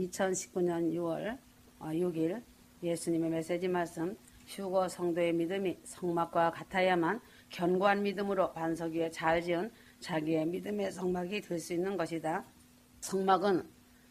2019년 6월 6일 예수님의 메시지 말씀, 휴거 성도의 믿음이 성막과 같아야만 견고한 믿음으로 반석 위에 잘 지은 자기의 믿음의 성막이 될 수 있는 것이다. 성막은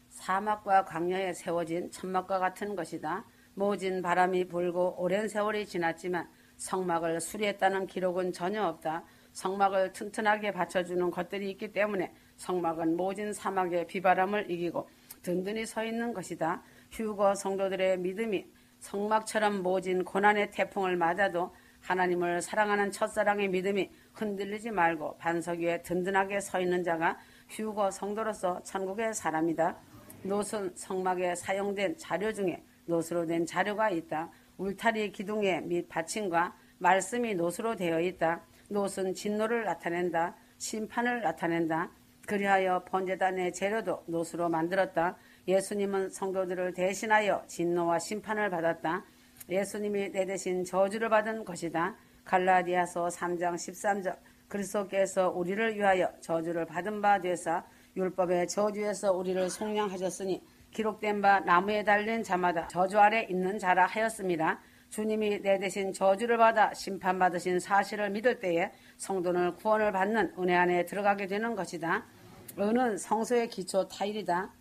사막과 광야에 세워진 천막과 같은 것이다. 모진 바람이 불고 오랜 세월이 지났지만 성막을 수리했다는 기록은 전혀 없다. 성막을 튼튼하게 받쳐주는 것들이 있기 때문에 성막은 모진 사막의 비바람을 이기고 든든히 서 있는 것이다. 휴거 성도들의 믿음이 성막처럼 모진 고난의 태풍을 맞아도 하나님을 사랑하는 첫사랑의 믿음이 흔들리지 말고 반석 위에 든든하게 서 있는 자가 휴거 성도로서 천국의 사람이다. 놋은 성막에 사용된 자료 중에 놋으로 된 자료가 있다. 울타리 기둥에 및 받침과 말씀이 놋으로 되어 있다. 놋은 진노를 나타낸다. 심판을 나타낸다. 그리하여 번제단의 재료도 놋으로 만들었다. 예수님은 성도들을 대신하여 진노와 심판을 받았다. 예수님이 내 대신 저주를 받은 것이다. 갈라디아서 3장 13절 그리스도께서 우리를 위하여 저주를 받은 바 되사 율법의 저주에서 우리를 속량하셨으니 기록된 바 나무에 달린 자마다 저주 아래 있는 자라 하였습니다. 주님이 내 대신 저주를 받아 심판받으신 사실을 믿을 때에 성도는 구원을 받는 은혜 안에 들어가게 되는 것이다. 은은 성소의 기초 타일이다.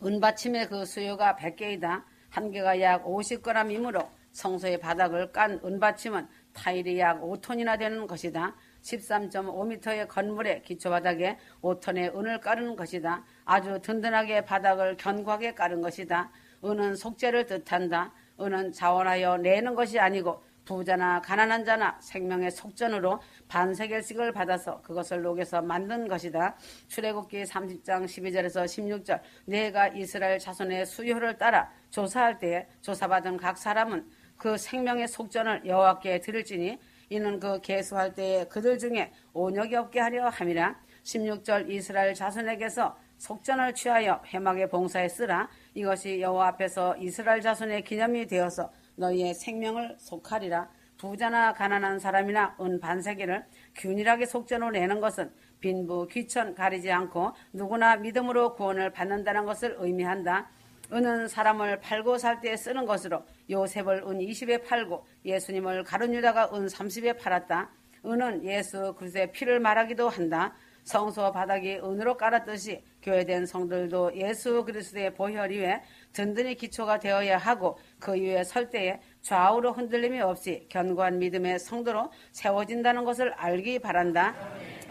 은받침의 그 수요가 100개이다. 한 개가 약 50g이므로 성소의 바닥을 깐 은받침은 타일이 약 5톤이나 되는 것이다. 13.5m의 건물의 기초바닥에 5톤의 은을 깔은 것이다. 아주 든든하게 바닥을 견고하게 깔은 것이다. 은은 속죄를 뜻한다. 은은 자원하여 내는 것이 아니고 부자나 가난한 자나 생명의 속전으로 반세겔씩을 받아서 그것을 녹여서 만든 것이다. 출애굽기 30장 12절에서 16절 내가 이스라엘 자손의 수요를 따라 조사할 때에 조사받은 각 사람은 그 생명의 속전을 여호와께 드릴지니 이는 그 계수할 때에 그들 중에 온역이 없게 하려 함이라. 16절 이스라엘 자손에게서 속전을 취하여 회막에 봉사에 쓰라. 이것이 여호와 앞에서 이스라엘 자손의 기념이 되어서 너희의 생명을 속하리라. 부자나 가난한 사람이나 은 반세기를 균일하게 속전으로 내는 것은 빈부 귀천 가리지 않고 누구나 믿음으로 구원을 받는다는 것을 의미한다. 은은 사람을 팔고 살 때에 쓰는 것으로 요셉을 은 20에 팔고 예수님을 가룟 유다가 은 30에 팔았다. 은은 예수 그리스도의 피를 말하기도 한다. 성소 바닥이 은으로 깔았듯이 교회된 성들도 예수 그리스도의 보혈 위에 든든히 기초가 되어야 하고 그 위에 설 때에 좌우로 흔들림이 없이 견고한 믿음의 성도로 세워진다는 것을 알기 바란다.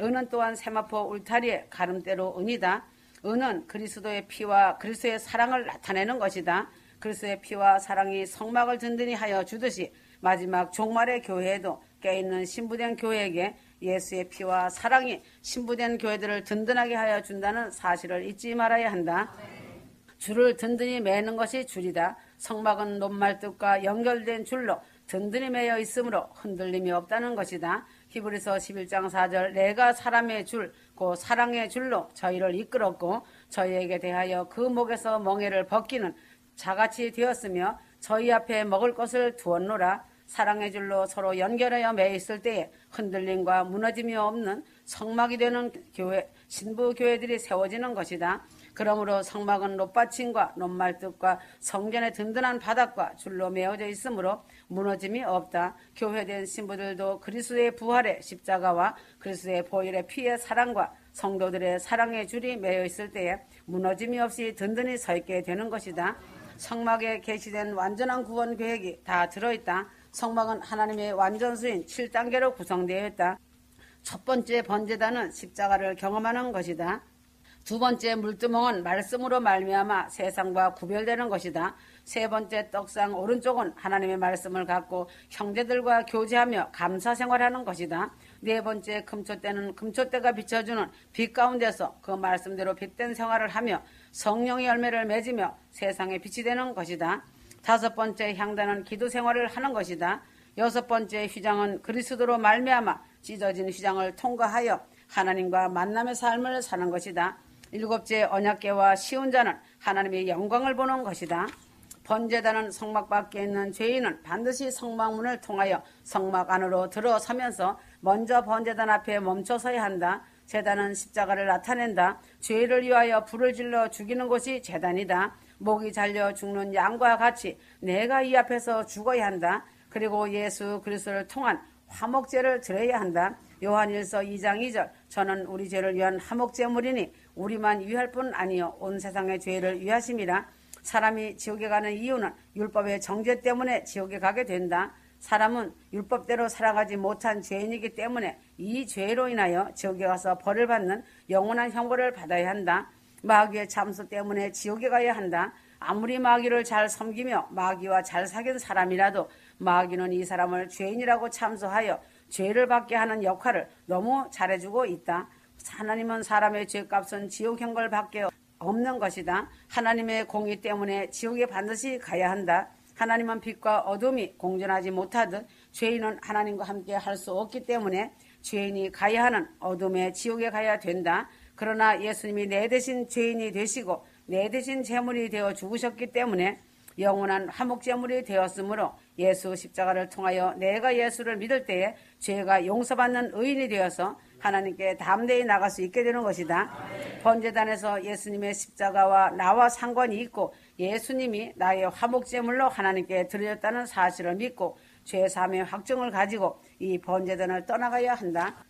은은 또한 세마포 울타리의 가름대로 은이다. 은은 그리스도의 피와 그리스도의 사랑을 나타내는 것이다. 그리스도의 피와 사랑이 성막을 든든히 하여 주듯이 마지막 종말의 교회에도 깨있는 신부된 교회에게 예수의 피와 사랑이 신부된 교회들을 든든하게 하여 준다는 사실을 잊지 말아야 한다. 줄을 든든히 매는 것이 줄이다. 성막은 논말뚝과 연결된 줄로 든든히 매여 있으므로 흔들림이 없다는 것이다. 히브리서 11장 4절 내가 사람의 줄, 곧 사랑의 줄로 저희를 이끌었고 저희에게 대하여 그 목에서 멍에를 벗기는 자같이 되었으며 저희 앞에 먹을 것을 두었노라. 사랑의 줄로 서로 연결하여 매 있을 때에 흔들림과 무너짐이 없는 성막이 되는 교회, 신부 교회들이 세워지는 것이다. 그러므로 성막은 놋받침과 논말뚝과 성전의 든든한 바닥과 줄로 메어져 있으므로 무너짐이 없다. 교회된 신부들도 그리스도의 부활의 십자가와 그리스도의 보혈의 피의 사랑과 성도들의 사랑의 줄이 메어 있을 때에 무너짐이 없이 든든히 서 있게 되는 것이다. 성막에 계시된 완전한 구원 계획이 다 들어있다. 성막은 하나님의 완전수인 7단계로 구성되어 있다. 첫 번째 번제단은 십자가를 경험하는 것이다. 두 번째 물두멍은 말씀으로 말미암아 세상과 구별되는 것이다. 세 번째 떡상 오른쪽은 하나님의 말씀을 갖고 형제들과 교제하며 감사 생활하는 것이다. 네 번째 금초대는 금초대가 비춰주는 빛 가운데서 그 말씀대로 빛된 생활을 하며 성령의 열매를 맺으며 세상에 빛이 되는 것이다. 다섯 번째 향단은 기도 생활을 하는 것이다. 여섯 번째 휘장은 그리스도로 말미암아 찢어진 휘장을 통과하여 하나님과 만남의 삶을 사는 것이다. 일곱째 언약궤와 시온자는 하나님의 영광을 보는 것이다. 번제단은 성막 밖에 있는 죄인은 반드시 성막문을 통하여 성막 안으로 들어서면서 먼저 번제단 앞에 멈춰서야 한다. 제단은 십자가를 나타낸다. 죄를 위하여 불을 질러 죽이는 것이 제단이다. 목이 잘려 죽는 양과 같이 내가 이 앞에서 죽어야 한다. 그리고 예수 그리스도를 통한 화목제를 드려야 한다. 요한일서 2장 2절 저는 우리 죄를 위한 화목제물이니 우리만 위할 뿐 아니요 온 세상의 죄를 위하심이라. 사람이 지옥에 가는 이유는 율법의 정죄 때문에 지옥에 가게 된다. 사람은 율법대로 살아가지 못한 죄인이기 때문에 이 죄로 인하여 지옥에 가서 벌을 받는 영원한 형벌을 받아야 한다. 마귀의 참소 때문에 지옥에 가야 한다. 아무리 마귀를 잘 섬기며 마귀와 잘 사귄 사람이라도 마귀는 이 사람을 죄인이라고 참소하여 죄를 받게 하는 역할을 너무 잘해주고 있다. 하나님은 사람의 죄값은 지옥 형벌밖에 없는 것이다. 하나님의 공의 때문에 지옥에 반드시 가야 한다. 하나님은 빛과 어둠이 공존하지 못하듯 죄인은 하나님과 함께 할 수 없기 때문에 죄인이 가야 하는 어둠의 지옥에 가야 된다. 그러나 예수님이 내 대신 죄인이 되시고 내 대신 제물이 되어 죽으셨기 때문에 영원한 화목제물이 되었으므로 예수 십자가를 통하여 내가 예수를 믿을 때에 죄가 용서받는 의인이 되어서 하나님께 담대히 나갈 수 있게 되는 것이다. 번제단에서 예수님의 십자가와 나와 상관이 있고 예수님이 나의 화목제물로 하나님께 드려졌다는 사실을 믿고 죄사함의 확증을 가지고 이 번제단을 떠나가야 한다.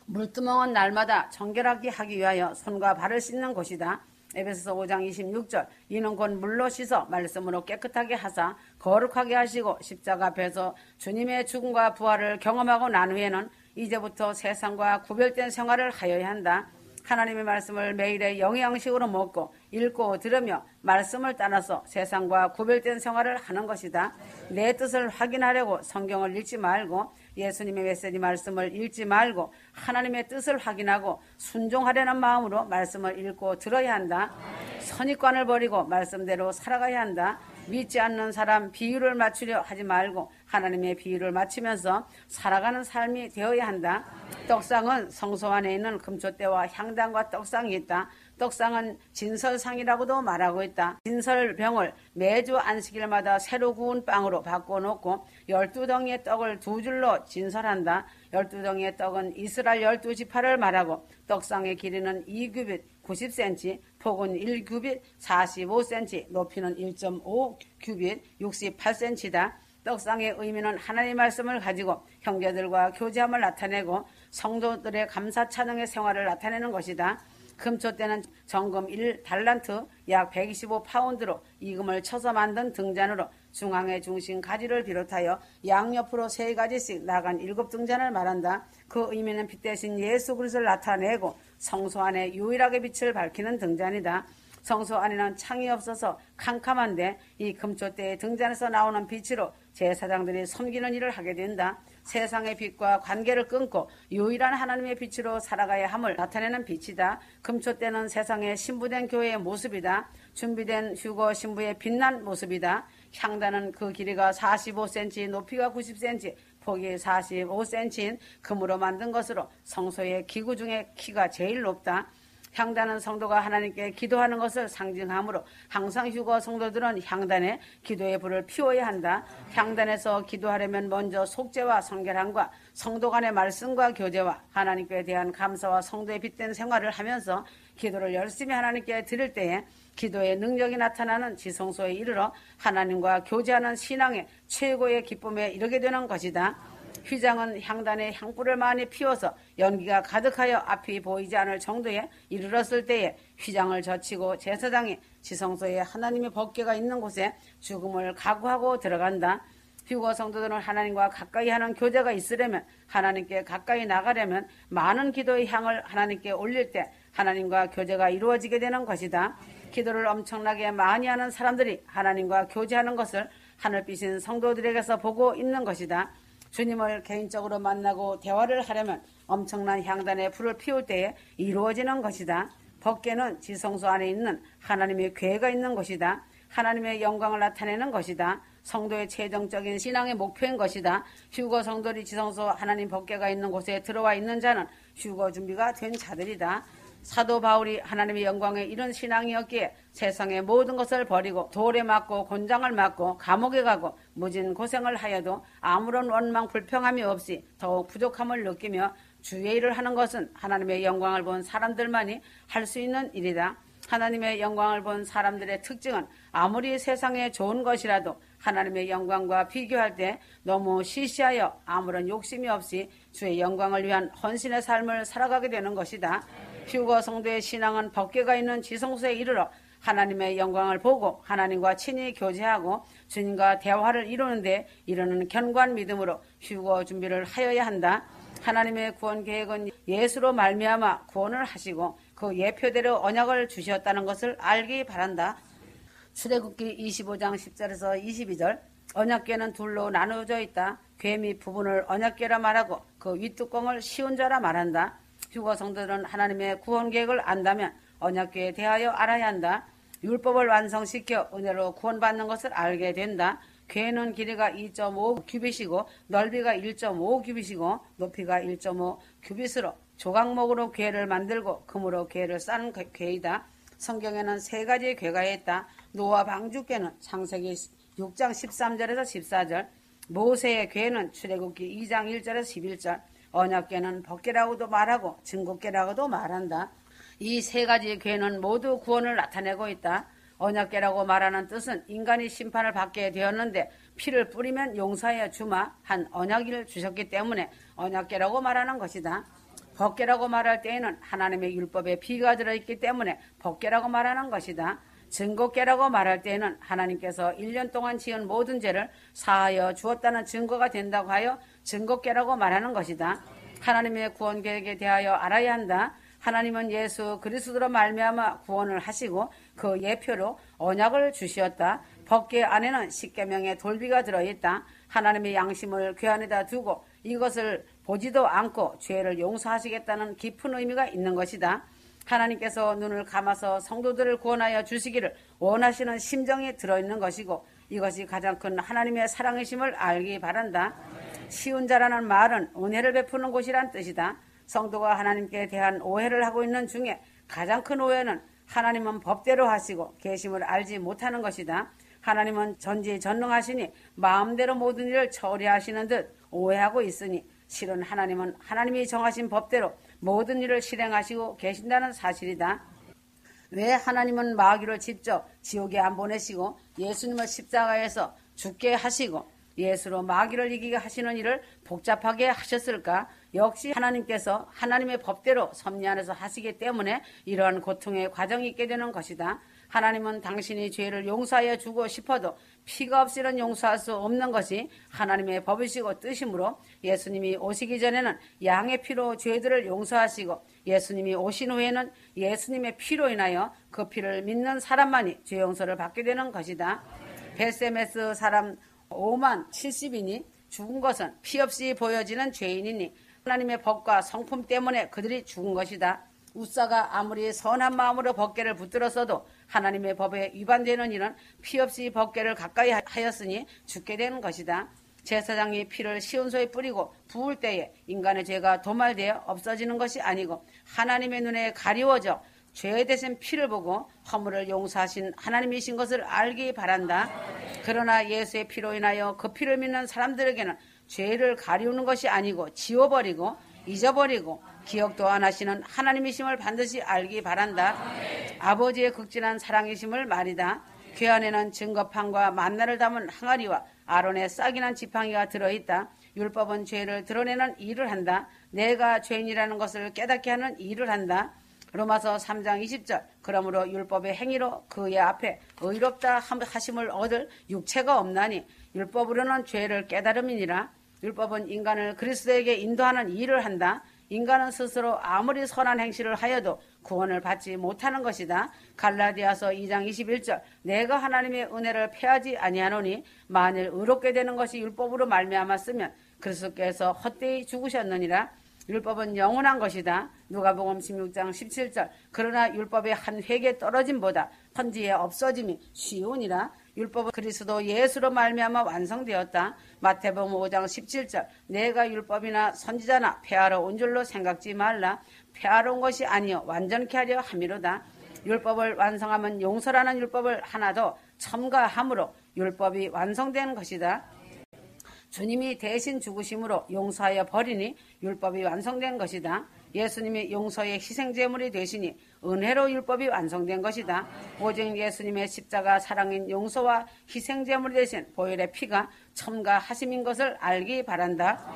물두멍은 날마다 정결하게 하기 위하여 손과 발을 씻는 곳이다. 에베소서 5장 26절 이는 곧 물로 씻어 말씀으로 깨끗하게 하사 거룩하게 하시고 십자가 앞에서 주님의 죽음과 부활을 경험하고 난 후에는 이제부터 세상과 구별된 생활을 하여야 한다. 하나님의 말씀을 매일의 영양식으로 먹고 읽고 들으며 말씀을 따라서 세상과 구별된 생활을 하는 것이다. 내 뜻을 확인하려고 성경을 읽지 말고 예수님의 메시지 말씀을 읽지 말고 하나님의 뜻을 확인하고 순종하려는 마음으로 말씀을 읽고 들어야 한다. 선입관을 버리고 말씀대로 살아가야 한다. 믿지 않는 사람 비유를 맞추려 하지 말고 하나님의 비유를 맞추면서 살아가는 삶이 되어야 한다. 떡상은 성소 안에 있는 금초대와 향단과 떡상이 있다. 떡상은 진설상이라고도 말하고 있다. 진설병을 매주 안식일마다 새로 구운 빵으로 바꿔놓고 12덩이의 떡을 두 줄로 진설한다. 12덩이의 떡은 이스라엘 12지파를 말하고 떡상의 길이는 2규빗 90cm, 폭은 1규빗 45cm, 높이는 1.5규빗 68cm다. 떡상의 의미는 하나님의 말씀을 가지고 형제들과 교제함을 나타내고 성도들의 감사 찬양의 생활을 나타내는 것이다. 금초대는 정금 1달란트 약 125파운드로 이금을 쳐서 만든 등잔으로 중앙의 중심 가지를 비롯하여 양옆으로 3가지씩 나간 7등잔을 말한다. 그 의미는 빛 대신 예수 그리스도를 나타내고 성소 안에 유일하게 빛을 밝히는 등잔이다. 성소 안에는 창이 없어서 캄캄한데 이 금초대의 등잔에서 나오는 빛으로 제사장들이 섬기는 일을 하게 된다. 세상의 빛과 관계를 끊고 유일한 하나님의 빛으로 살아가야 함을 나타내는 빛이다. 금초대는 세상에 신부된 교회의 모습이다. 준비된 휴거 신부의 빛난 모습이다. 향단은 그 길이가 45cm, 높이가 90cm, 폭이 45cm인 금으로 만든 것으로 성소의 기구 중에 키가 제일 높다. 향단은 성도가 하나님께 기도하는 것을 상징하므로 항상 휴거 성도들은 향단에 기도의 불을 피워야 한다. 향단에서 기도하려면 먼저 속죄와 성결함과 성도 간의 말씀과 교제와 하나님께 대한 감사와 성도의 빛된 생활을 하면서 기도를 열심히 하나님께 드릴 때에 기도의 능력이 나타나는 지성소에 이르러 하나님과 교제하는 신앙의 최고의 기쁨에 이르게 되는 것이다. 휘장은 향단에 향불을 많이 피워서 연기가 가득하여 앞이 보이지 않을 정도에 이르렀을 때에 휘장을 젖히고 제사장이 지성소에 하나님의 법궤가 있는 곳에 죽음을 각오하고 들어간다. 휴거 성도들은 하나님과 가까이 하는 교제가 있으려면 하나님께 가까이 나가려면 많은 기도의 향을 하나님께 올릴 때 하나님과 교제가 이루어지게 되는 것이다. 기도를 엄청나게 많이 하는 사람들이 하나님과 교제하는 것을 하늘빛인 성도들에게서 보고 있는 것이다. 주님을 개인적으로 만나고 대화를 하려면 엄청난 향단에 불을 피울 때에 이루어지는 것이다. 법궤는 지성소 안에 있는 하나님의 궤가 있는 것이다. 하나님의 영광을 나타내는 것이다. 성도의 최종적인 신앙의 목표인 것이다. 휴거 성도들이 지성소 하나님 법궤가 있는 곳에 들어와 있는 자는 휴거 준비가 된 자들이다. 사도 바울이 하나님의 영광에 이런 신앙이었기에 세상의 모든 것을 버리고 돌에 맞고 곤장을 맞고 감옥에 가고 무진 고생을 하여도 아무런 원망 불평함이 없이 더욱 부족함을 느끼며 주의 일을 하는 것은 하나님의 영광을 본 사람들만이 할 수 있는 일이다. 하나님의 영광을 본 사람들의 특징은 아무리 세상에 좋은 것이라도 하나님의 영광과 비교할 때 너무 시시하여 아무런 욕심이 없이 주의 영광을 위한 헌신의 삶을 살아가게 되는 것이다. 휴거 성도의 신앙은 법궤가 있는 지성소에 이르러 하나님의 영광을 보고 하나님과 친히 교제하고 주님과 대화를 이루는 견고한 믿음으로 휴거 준비를 하여야 한다. 하나님의 구원 계획은 예수로 말미암아 구원을 하시고 그 예표대로 언약을 주셨다는 것을 알기 바란다. 출애굽기 25장 10절에서 22절 언약궤는 둘로 나누어져 있다. 궤 밑 부분을 언약궤라 말하고 그 윗뚜껑을 시운자라 말한다. 휴거 성도들은 하나님의 구원 계획을 안다면 언약궤에 대하여 알아야 한다. 율법을 완성시켜 은혜로 구원받는 것을 알게 된다. 궤는 길이가 2.5 규빗이고 넓이가 1.5 규빗이고 높이가 1.5 규빗으로 조각목으로 궤를 만들고 금으로 궤를 쌓는 궤이다. 성경에는 세 가지의 궤가 있다. 노아 방주궤는 창세기 6장 13절에서 14절, 모세의 궤는 출애굽기 2장 1절에서 11절, 언약궤는 법궤라고도 말하고 증거궤라고도 말한다. 이 세 가지 궤는 모두 구원을 나타내고 있다. 언약궤라고 말하는 뜻은 인간이 심판을 받게 되었는데 피를 뿌리면 용서하여 주마 한 언약을 주셨기 때문에 언약궤라고 말하는 것이다. 법궤라고 말할 때에는 하나님의 율법에 피가 들어있기 때문에 법궤라고 말하는 것이다. 증거궤라고 말할 때에는 하나님께서 1년 동안 지은 모든 죄를 사하여 주었다는 증거가 된다고 하여 증거궤라고 말하는 것이다. 하나님의 구원 계획에 대하여 알아야 한다. 하나님은 예수 그리스도로 말미암아 구원을 하시고 그 예표로 언약을 주시었다. 법궤 안에는 십계명의 돌비가 들어있다. 하나님의 양심을 궤 안에다 두고 이것을 보지도 않고 죄를 용서하시겠다는 깊은 의미가 있는 것이다. 하나님께서 눈을 감아서 성도들을 구원하여 주시기를 원하시는 심정이 들어있는 것이고 이것이 가장 큰 하나님의 사랑이심을 알기 바란다. 시운자라는 말은 은혜를 베푸는 곳이란 뜻이다. 성도가 하나님께 대한 오해를 하고 있는 중에 가장 큰 오해는 하나님은 법대로 하시고 계심을 알지 못하는 것이다. 하나님은 전지전능하시니 마음대로 모든 일을 처리하시는 듯 오해하고 있으니 실은 하나님은 하나님이 정하신 법대로 모든 일을 실행하시고 계신다는 사실이다. 왜 하나님은 마귀를 직접 지옥에 안 보내시고 예수님을 십자가에서 죽게 하시고 예수로 마귀를 이기게 하시는 일을 복잡하게 하셨을까? 역시 하나님께서 하나님의 법대로 섭리 안에서 하시기 때문에 이러한 고통의 과정이 있게 되는 것이다. 하나님은 당신이 죄를 용서하여 주고 싶어도 피가 없이는 용서할 수 없는 것이 하나님의 법이시고 뜻이므로 예수님이 오시기 전에는 양의 피로 죄들을 용서하시고 예수님이 오신 후에는 예수님의 피로 인하여 그 피를 믿는 사람만이 죄 용서를 받게 되는 것이다. 벳세메스 사람 5만 70인이 죽은 것은 피 없이 보여지는 죄인이니 하나님의 법과 성품 때문에 그들이 죽은 것이다. 우사가 아무리 선한 마음으로 법궤를 붙들었어도 하나님의 법에 위반되는 일은 피 없이 법궤를 가까이 하였으니 죽게 되는 것이다. 제사장이 피를 시온소에 뿌리고 부을 때에 인간의 죄가 도말되어 없어지는 것이 아니고 하나님의 눈에 가리워져 죄 대신 피를 보고 허물을 용서하신 하나님이신 것을 알기 바란다. 그러나 예수의 피로 인하여 그 피를 믿는 사람들에게는 죄를 가리우는 것이 아니고 지워버리고 잊어버리고 기억도 안 하시는 하나님이심을 반드시 알기 바란다. 아버지의 극진한 사랑이심을 말이다. 궤 안에는 증거판과 만나를 담은 항아리와 아론의 싹이 난 지팡이가 들어있다. 율법은 죄를 드러내는 일을 한다. 내가 죄인이라는 것을 깨닫게 하는 일을 한다. 로마서 3장 20절 그러므로 율법의 행위로 그의 앞에 의롭다 하심을 얻을 육체가 없나니 율법으로는 죄를 깨달음이니라. 율법은 인간을 그리스도에게 인도하는 일을 한다. 인간은 스스로 아무리 선한 행실을 하여도 구원을 받지 못하는 것이다. 갈라디아서 2장 21절 내가 하나님의 은혜를 패하지 아니하노니 만일 의롭게 되는 것이 율법으로 말미암았으면 그리스도께서 헛되이 죽으셨느니라. 율법은 영원한 것이다. 누가복음 16장 17절 그러나 율법의 한 획에 떨어짐보다 천지에 없어짐이 쉬우니라. 율법은 그리스도 예수로 말미암아 완성되었다. 마태복음 5장 17절 내가 율법이나 선지자나 폐하러 온 줄로 생각지 말라. 폐하러 온 것이 아니요 완전케 하려 함이로다. 율법을 완성하면 용서라는 율법을 하나 더 첨가함으로 율법이 완성된 것이다. 주님이 대신 죽으심으로 용서하여 버리니 율법이 완성된 것이다. 예수님이 용서의 희생제물이 되시니 은혜로 율법이 완성된 것이다. 오직 예수님의 십자가 사랑인 용서와 희생제물이 되신 보혈의 피가 첨가하심인 것을 알기 바란다.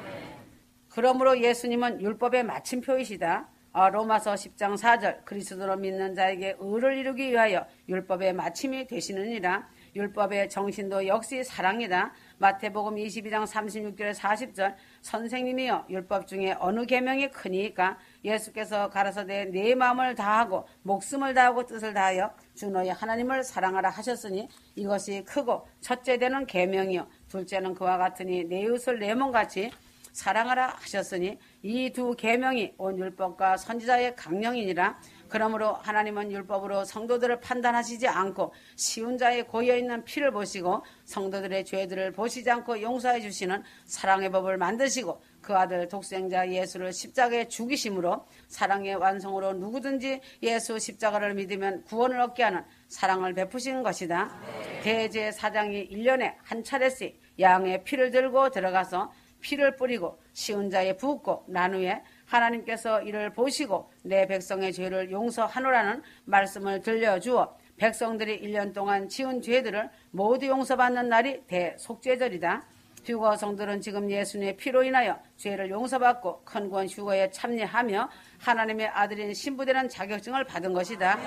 그러므로 예수님은 율법의 마침표이시다. 로마서 10장 4절 그리스도로 믿는 자에게 의를 이루기 위하여 율법의 마침이 되시느니라. 율법의 정신도 역시 사랑이다. 마태복음 22장 36절 40절 선생님이여 율법 중에 어느 계명이 크니까? 예수께서 가라사대 내 마음을 다하고 목숨을 다하고 뜻을 다하여 주 너희 하나님을 사랑하라 하셨으니 이것이 크고 첫째 되는 계명이요 둘째는 그와 같으니 내 이웃을 내 몸같이 사랑하라 하셨으니 이 두 계명이 온 율법과 선지자의 강령이니라. 그러므로 하나님은 율법으로 성도들을 판단하시지 않고 쉬운 자의 고여있는 피를 보시고 성도들의 죄들을 보시지 않고 용서해 주시는 사랑의 법을 만드시고 그 아들 독생자 예수를 십자가에 죽이심으로 사랑의 완성으로 누구든지 예수 십자가를 믿으면 구원을 얻게 하는 사랑을 베푸신 것이다. 대제사장이 1년에 한 차례씩 양의 피를 들고 들어가서 피를 뿌리고 쉬운 자에 붓고 난 후에 하나님께서 이를 보시고 내 백성의 죄를 용서하노라는 말씀을 들려주어 백성들이 1년 동안 지은 죄들을 모두 용서받는 날이 대속죄절이다. 휴거 성들은 지금 예수님의 피로 인하여 죄를 용서받고 큰 구원 휴거에 참여하며 하나님의 아들인 신부되는 자격증을 받은 것이다.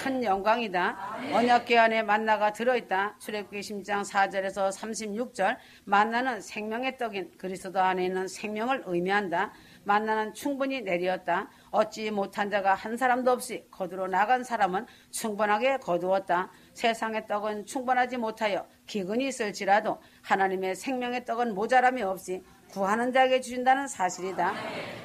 큰 영광이다. 언약궤 안에 만나가 들어있다. 출애굽기 10장 4절에서 36절 만나는 생명의 떡인 그리스도 안에 있는 생명을 의미한다. 만나는 충분히 내리었다. 얻지 못한 자가 한 사람도 없이 거두러 나간 사람은 충분하게 거두었다. 세상의 떡은 충분하지 못하여 기근이 있을지라도 하나님의 생명의 떡은 모자람이 없이 구하는 자에게 주신다는 사실이다.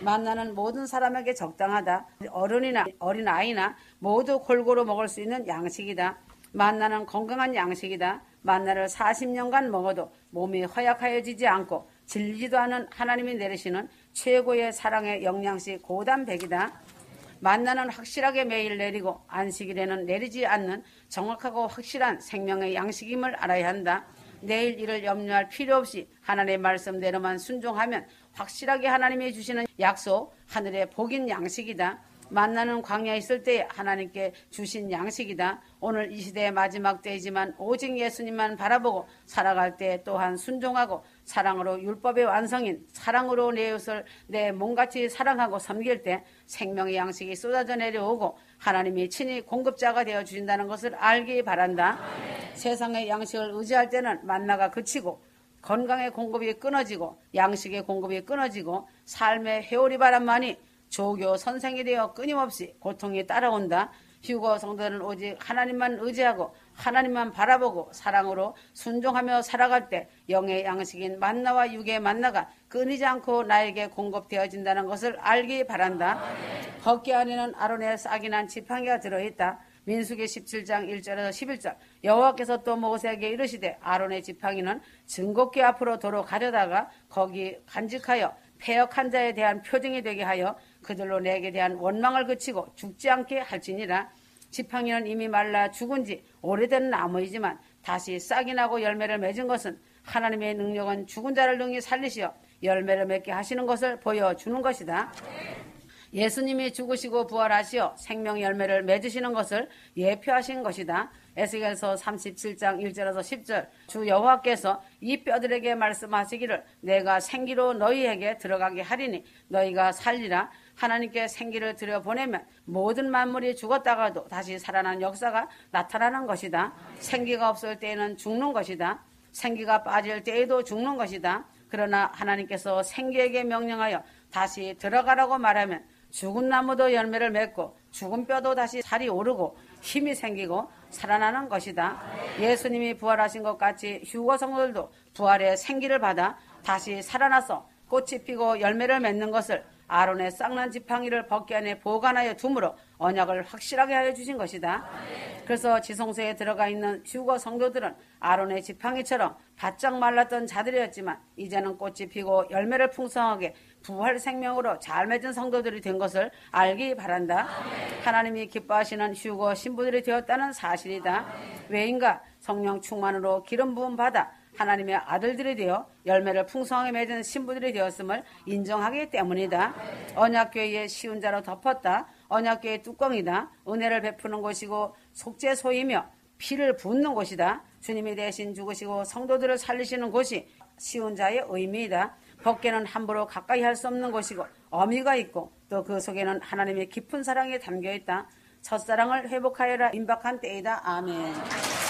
만나는 모든 사람에게 적당하다. 어른이나 어린아이나 모두 골고루 먹을 수 있는 양식이다. 만나는 건강한 양식이다. 만나를 40년간 먹어도 몸이 허약하여지지 않고 질리지도 않은 하나님이 내리시는 최고의 사랑의 영양식 고단백이다. 만나는 확실하게 매일 내리고 안식일에는 내리지 않는 정확하고 확실한 생명의 양식임을 알아야 한다. 내일 일을 염려할 필요 없이 하나님의 말씀대로만 순종하면 확실하게 하나님이 주시는 약속, 하늘의 복인 양식이다. 만나는 광야에 있을 때 하나님께 주신 양식이다. 오늘 이 시대의 마지막 때이지만 오직 예수님만 바라보고 살아갈 때 또한 순종하고 사랑으로 율법의 완성인 사랑으로 내 이웃을 내 몸같이 사랑하고 섬길 때 생명의 양식이 쏟아져 내려오고 하나님이 친히 공급자가 되어 주신다는 것을 알기 바란다. 세상의 양식을 의지할 때는 만나가 그치고 건강의 공급이 끊어지고 양식의 공급이 끊어지고 삶의 회오리 바람만이 조교 선생이 되어 끊임없이 고통이 따라온다. 휴거 성도는 오직 하나님만 의지하고 하나님만 바라보고 사랑으로 순종하며 살아갈 때 영의 양식인 만나와 육의 만나가 끊이지 않고 나에게 공급되어진다는 것을 알기 바란다. 벗개 안에는 아론의 싹이 난 지팡이가 들어있다. 민수기 17장 1절에서 11절 여호와께서 또 모세에게 이르시되 아론의 지팡이는 증거궤 앞으로 도로 가려다가 거기 간직하여 패역한 자에 대한 표징이 되게 하여 그들로 내게 대한 원망을 그치고 죽지 않게 할지니라. 지팡이는 이미 말라 죽은 지 오래된 나무이지만 다시 싹이 나고 열매를 맺은 것은 하나님의 능력은 죽은 자를 능히 살리시어 열매를 맺게 하시는 것을 보여주는 것이다. 예수님이 죽으시고 부활하시어 생명 열매를 맺으시는 것을 예표하신 것이다. 에스겔서 37장 1절에서 10절 주 여호와께서 이 뼈들에게 말씀하시기를 내가 생기로 너희에게 들어가게 하리니 너희가 살리라. 하나님께 생기를 들여보내면 모든 만물이 죽었다가도 다시 살아난 역사가 나타나는 것이다. 생기가 없을 때에는 죽는 것이다. 생기가 빠질 때에도 죽는 것이다. 그러나 하나님께서 생기에게 명령하여 다시 들어가라고 말하면 죽은 나무도 열매를 맺고 죽은 뼈도 다시 살이 오르고 힘이 생기고 살아나는 것이다. 예수님이 부활하신 것 같이 휴거 성도들도 부활의 생기를 받아 다시 살아나서 꽃이 피고 열매를 맺는 것을 아론의 싹난 지팡이를 벗기 안에 보관하여 둠으로 언약을 확실하게 하여 주신 것이다. 그래서 지성소에 들어가 있는 휴거 성도들은 아론의 지팡이처럼 바짝 말랐던 자들이었지만 이제는 꽃이 피고 열매를 풍성하게 부활 생명으로 잘 맺은 성도들이 된 것을 알기 바란다. 하나님이 기뻐하시는 휴거 신부들이 되었다는 사실이다. 왜인가? 성령 충만으로 기름 부음 받아 하나님의 아들들이 되어 열매를 풍성하게 맺은 신부들이 되었음을 인정하기 때문이다. 언약궤의 쉬운 자로 덮었다. 언약궤의 뚜껑이다. 은혜를 베푸는 곳이고 속죄소이며 피를 붓는 곳이다. 주님이 대신 죽으시고 성도들을 살리시는 곳이 쉬운 자의 의미이다. 법궤는 함부로 가까이 할 수 없는 곳이고 어미가 있고 또 그 속에는 하나님의 깊은 사랑이 담겨있다. 첫사랑을 회복하여라 임박한 때이다. 아멘.